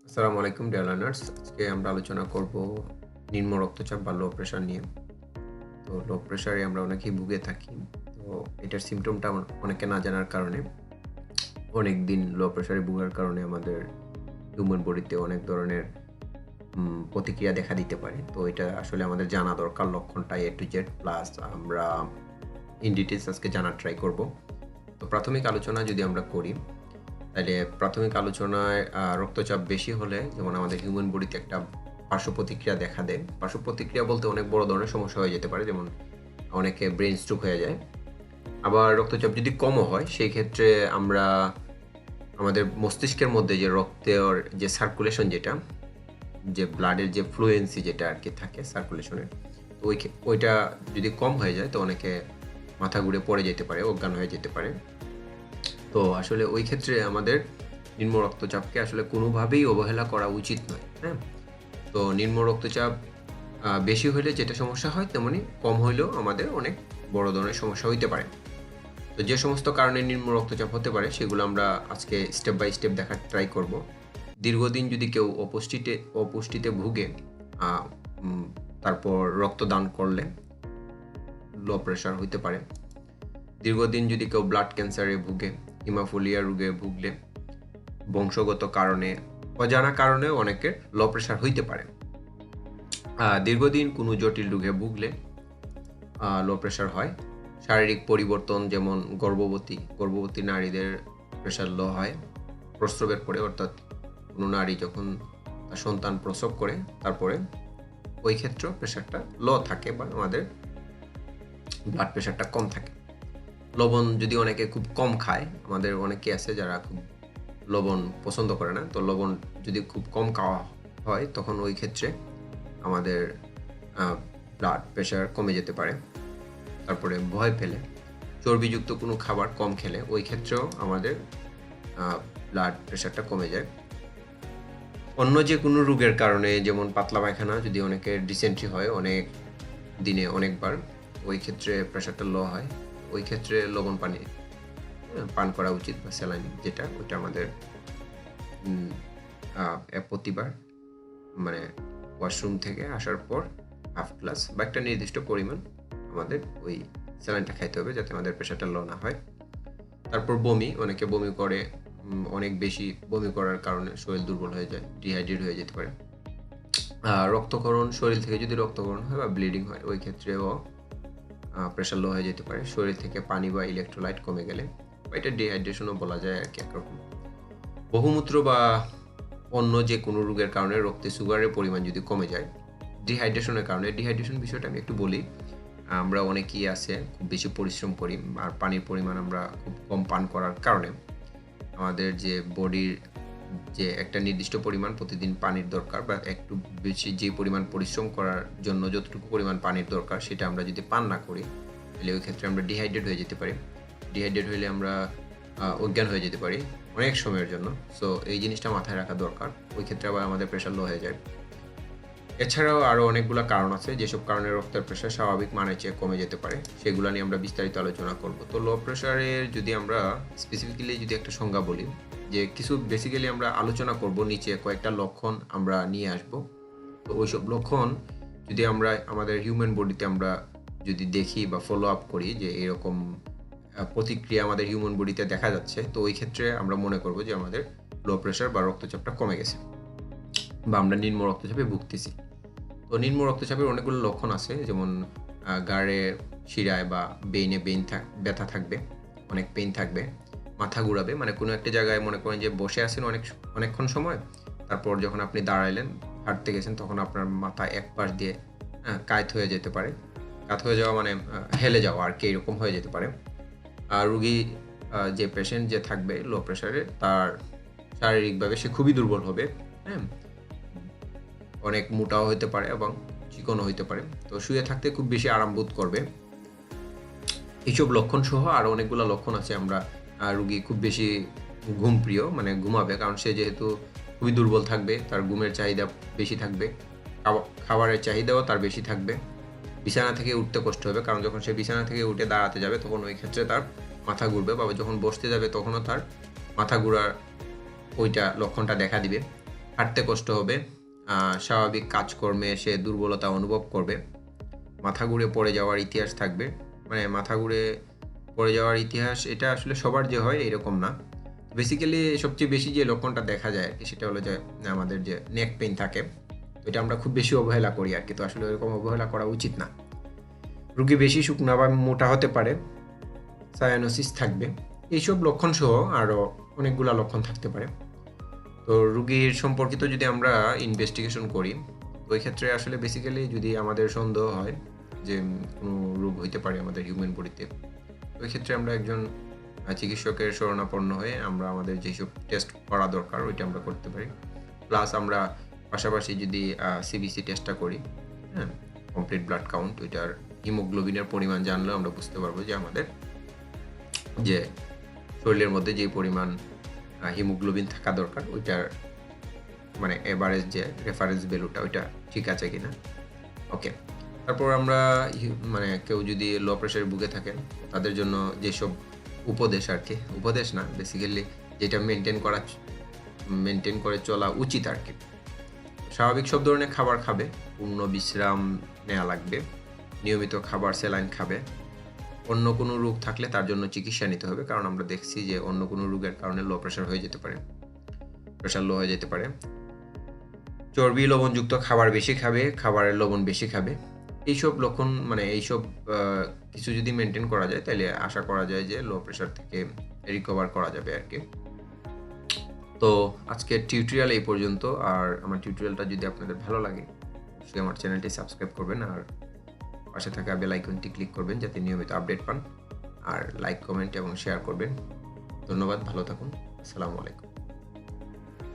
আসসালামু আলাইকুম dear learners. আজকে আমরা আলোচনা করব নিম্ন রক্তচাপ বা লো প্রেশার নিয়ে। তো লো প্রেশারে আমরা অনেকেই ভুগে থাকি। তো এটার সিমটমটা অনেকে না জানার কারণে অনেক দিন লো প্রেশারে ভোগার কারণে আমাদের হিউম্যান বডিতে অনেক ধরনের প্রতিক্রিয়া দেখা দিতে পারে। তো এটা আসলে আমাদের জানা দরকার, লক্ষণটা A to Z প্লাস আমরা ইন ডিটেইলস আজকে জানার ট্রাই করব। তো প্রাথমিক আলোচনা যদি আমরা করি, তাহলে প্রাথমিক আলোচনায় রক্তচাপ বেশি হলে যেমন আমাদের হিউম্যান বডিতে একটা পার্শ্ব প্রতিক্রিয়া দেখা দেয়। পার্শ্ব প্রতিক্রিয়া বলতে অনেক বড় ধরনের সমস্যা হয়ে যেতে পারে, যেমন অনেকে ব্রেন স্ট্রোক হয়ে যায়। আবার রক্তচাপ যদি কমও হয় সেই ক্ষেত্রে আমরা আমাদের মস্তিষ্কের মধ্যে যে রক্তের যে সার্কুলেশন, যেটা যে ব্লাডের যে ফ্লুয়েন্সি যেটা আর কি থাকে সার্কুলেশনের, তো ওইটা যদি কম হয়ে যায় তো অনেকে মাথা ঘুরে পড়ে যেতে পারে, অজ্ঞান হয়ে যেতে পারে। তো আসলে ওই ক্ষেত্রে আমাদের নিম্ন রক্তচাপকে আসলে কোনোভাবেই অবহেলা করা উচিত নয়। হ্যাঁ, তো নিম্ন রক্তচাপ বেশি হলে যেটা সমস্যা হয়, তেমনি কম হইলেও আমাদের অনেক বড় ধরনের সমস্যা হইতে পারে। তো যে সমস্ত কারণে নিম্ন রক্তচাপ হতে পারে সেগুলো আমরা আজকে স্টেপ বাই স্টেপ দেখার ট্রাই করব। দীর্ঘদিন যদি কেউ অপুষ্টিতে ভুগে তারপর রক্তদান করলে লো প্রেশার হইতে পারে। দীর্ঘদিন যদি কেউ ব্লাড ক্যান্সারে ভুগে, হিমোফিলিয়া রোগে ভুগলে, বংশগত কারণে, অজানা কারণে অনেকের লো প্রেশার হইতে পারে। দীর্ঘদিন কোনো জটিল রোগে ভুগলে লো প্রেশার হয়। শারীরিক পরিবর্তন, যেমন গর্ভবতী নারীদের প্রেশার লো হয় প্রসবের পরে, অর্থাৎ কোনো নারী যখন তার সন্তান প্রসব করে তারপরে ওই ক্ষেত্রে প্রেশারটা লো থাকে বা আমাদের ব্লাড প্রেশারটা কম থাকে। লবণ যদি অনেকে খুব কম খায়, আমাদের অনেকে আছে যারা খুব লবণ পছন্দ করে না, তো লবণ যদি খুব কম খাওয়া হয় তখন ওই ক্ষেত্রে আমাদের ব্লাড প্রেশার কমে যেতে পারে। তারপরে ভয় পেলে, চর্বিযুক্ত কোনো খাবার কম খেলে ওই ক্ষেত্রেও আমাদের ব্লাড প্রেশারটা কমে যায়। অন্য যে কোনো রোগের কারণে, যেমন পাতলা পায়খানা যদি অনেকের ডিসেন্ট্রি হয় অনেক দিনে অনেকবার, ওই ক্ষেত্রে প্রেশারটা লো হয়। ওই ক্ষেত্রে লবণ পানি পান করা উচিত, বা স্যালাইন যেটা, ওইটা আমাদের প্রতিবার মানে ওয়াশরুম থেকে আসার পর হাফ গ্লাস বা একটা নির্দিষ্ট পরিমাণ আমাদের ওই স্যালাইনটা খাইতে হবে, যাতে আমাদের প্রেশারটা লো না হয়। তারপর বমি, অনেকে বমি করে, অনেক বেশি বমি করার কারণে শরীর দুর্বল হয়ে যায়, ডিহাইড্রেট হয়ে যেতে পারে। রক্তক্ষরণ, শরীর থেকে যদি রক্তক্ষরণ হয় বা ব্লিডিং হয় ওই ক্ষেত্রেও প্রেশার লো হয়ে যেতে পারে, শরীর থেকে পানি বা ইলেকট্রোলাইট কমে গেলে, বা এটা ডিহাইড্রেশনও বলা যায় আর কি একরকম। বহুমূত্র বা অন্য যে কোনো রোগের কারণে রক্তে সুগারের পরিমাণ যদি কমে যায়, ডিহাইড্রেশনের কারণে, ডিহাইড্রেশন বিষয়টা আমি একটু বলি। আমরা অনেকেই আছে খুব বেশি পরিশ্রম করি আর পানির পরিমাণ আমরা খুব কম পান করার কারণে আমাদের যে বডির যে একটা নির্দিষ্ট পরিমাণ প্রতিদিন পানির দরকার, বা একটু বেশি যে পরিমাণ পরিশ্রম করার জন্য যতটুকু পরিমাণ পানির দরকার সেটা আমরা যদি পান না করি, তাহলে ওই ক্ষেত্রে আমরা ডিহাইড্রেট হয়ে যেতে পারি। ডিহাইড্রেট হলে আমরা অজ্ঞান হয়ে যেতে পারি অনেক সময়ের জন্য। সো এই জিনিসটা মাথায় রাখা দরকার, ওই ক্ষেত্রে আবার আমাদের প্রেশার লো হয়ে যায়। এছাড়াও আরও অনেকগুলো কারণ আছে যেসব কারণে রক্তের প্রেশার স্বাভাবিক মানের চেয়ে কমে যেতে পারে, সেগুলো নিয়ে আমরা বিস্তারিত আলোচনা করব। তো লো প্রেশারের যদি আমরা স্পেসিফিক্যালি যদি একটা সংজ্ঞা বলি, যে কিছু বেসিক্যালি আমরা আলোচনা করব, নিচে কয়েকটা লক্ষণ আমরা নিয়ে আসব। তো ওইসব লক্ষণ যদি আমরা আমাদের হিউম্যান বডিতে আমরা যদি দেখি বা ফলো আপ করি যে এরকম প্রতিক্রিয়া আমাদের হিউম্যান বডিতে দেখা যাচ্ছে, তো ওই ক্ষেত্রে আমরা মনে করব যে আমাদের লো প্রেশার বা রক্তচাপটা কমে গেছে, বা আমরা নিম্ন রক্তচাপে ভুগতেছি। তো নিম্ন রক্তচাপের অনেকগুলো লক্ষণ আছে, যেমন গাড়ের শিরায় বা বেইনে ব্যথা থাকবে, অনেক পেইন থাকবে, মাথা ঘুরাবে, মানে কোনো একটা জায়গায় মনে করেন যে বসে আছেন অনেকক্ষণ সময়, তারপর যখন আপনি দাঁড়াইলেন, হাঁটতে গেছেন, তখন আপনার মাথা এক পাশ দিয়ে কাত হয়ে যেতে পারে। কাত হয়ে যাওয়া মানে হেলে যাওয়া আর কি, এরকম হয়ে যেতে পারে। আর রুগী যে পেশেন্ট যে থাকবে লো প্রেশারে, তার শারীরিকভাবে সে খুবই দুর্বল হবে। হ্যাঁ, অনেক মোটাও হইতে পারে এবং চিকনও হইতে পারে। তো শুয়ে থাকতে খুব বেশি আরাম বোধ করবে। এইসব লক্ষণ সহ আরও অনেকগুলো লক্ষণ আছে। আমরা রুগী খুব বেশি ঘুমপ্রিয়, মানে ঘুমাবে, কারণ সে যেহেতু খুবই দুর্বল থাকবে, তার ঘুমের চাহিদা বেশি থাকবে, খাবারের চাহিদাও তার বেশি থাকবে। বিছানা থেকে উঠতে কষ্ট হবে, কারণ যখন সে বিছানা থেকে উঠে দাঁড়াতে যাবে তখন ওই ক্ষেত্রে তার মাথা ঘুরবে, বা যখন বসতে যাবে তখনও তার মাথা ঘুরার ওইটা লক্ষণটা দেখা দিবে। হাঁটতে কষ্ট হবে, স্বাভাবিক কাজকর্মে সে দুর্বলতা অনুভব করবে, মাথা ঘুরে পড়ে যাওয়ার ইতিহাস থাকবে। মানে মাথা ঘুরে পড়ে যাওয়ার ইতিহাস এটা আসলে সবার যে হয় এরকম না। বেসিক্যালি সবচেয়ে বেশি যে লক্ষণটা দেখা যায় আর কি সেটা হলো যে আমাদের যে নেক পেইন থাকে, তো এটা আমরা খুব বেশি অবহেলা করি আর কি। তো আসলে এরকম অবহেলা করা উচিত না। রোগী বেশি শুকনা বা মোটা হতে পারে, সায়ানোসিস থাকবে, এইসব লক্ষণ সহ আরও অনেকগুলো লক্ষণ থাকতে পারে। তো রোগীর সম্পর্কিত যদি আমরা ইনভেস্টিগেশন করি, ওই ক্ষেত্রে আসলে বেসিক্যালি যদি আমাদের সন্দেহ হয় যে কোনো রোগ হইতে পারে আমাদের হিউম্যান বডিতে, ওই ক্ষেত্রে আমরা একজন চিকিৎসকের শরণাপন্ন হয়ে আমরা আমাদের যেসব টেস্ট করা দরকার ওইটা আমরা করতে পারি। প্লাস আমরা পাশাপাশি যদি সিবিসি টেস্টটা করি, হ্যাঁ, কমপ্লিট ব্লাড কাউন্ট, ওইটার হিমোগ্লোবিনের পরিমাণ জানলে আমরা বুঝতে পারবো যে আমাদের যে শরীরের মধ্যে যে পরিমাণ হিমোগ্লোবিন থাকা দরকার ওইটার মানে এভারেজ যে রেফারেন্স ভ্যালুটা ওইটা ঠিক আছে কিনা। ওকে, তারপর আমরা মানে কেউ যদি লো প্রেশারে ভুগে থাকেন তাদের জন্য যেসব উপদেশ আর কি, উপদেশ না বেসিক্যালি যেটা মেনটেন করে চলা উচিত আর কি। স্বাভাবিক সব ধরনের খাবার খাবে, পূর্ণ বিশ্রাম নেওয়া লাগবে, নিয়মিত খাবার, স্যালাইন খাবে। অন্য কোনো রোগ থাকলে তার জন্য চিকিৎসা নিতে হবে, কারণ আমরা দেখছি যে অন্য কোনো রোগের কারণে লো প্রেশার হয়ে যেতে পারে, প্রেশার লো হয়ে যেতে পারে। চর্বি লবণযুক্ত খাবার বেশি খাবে, খাবারের লবণ বেশি খাবে। এইসব লক্ষণ মানে এইসব কিছু যদি মেনটেন করা যায় তাহলে আশা করা যায় যে লো প্রেশার থেকে রিকভার করা যাবে আর কি। তো আজকের টিউটোরিয়াল এই পর্যন্ত। আর আমার টিউটোরিয়ালটা যদি আপনাদের ভালো লাগে অবশ্যই আমার চ্যানেলটি সাবস্ক্রাইব করবেন আর পাশে থাকা বেল আইকনটি ক্লিক করবেন যাতে নিয়মিত আপডেট পান। আর লাইক, কমেন্ট এবং শেয়ার করবেন। ধন্যবাদ, ভালো থাকুন, আসসালামু আলাইকুম।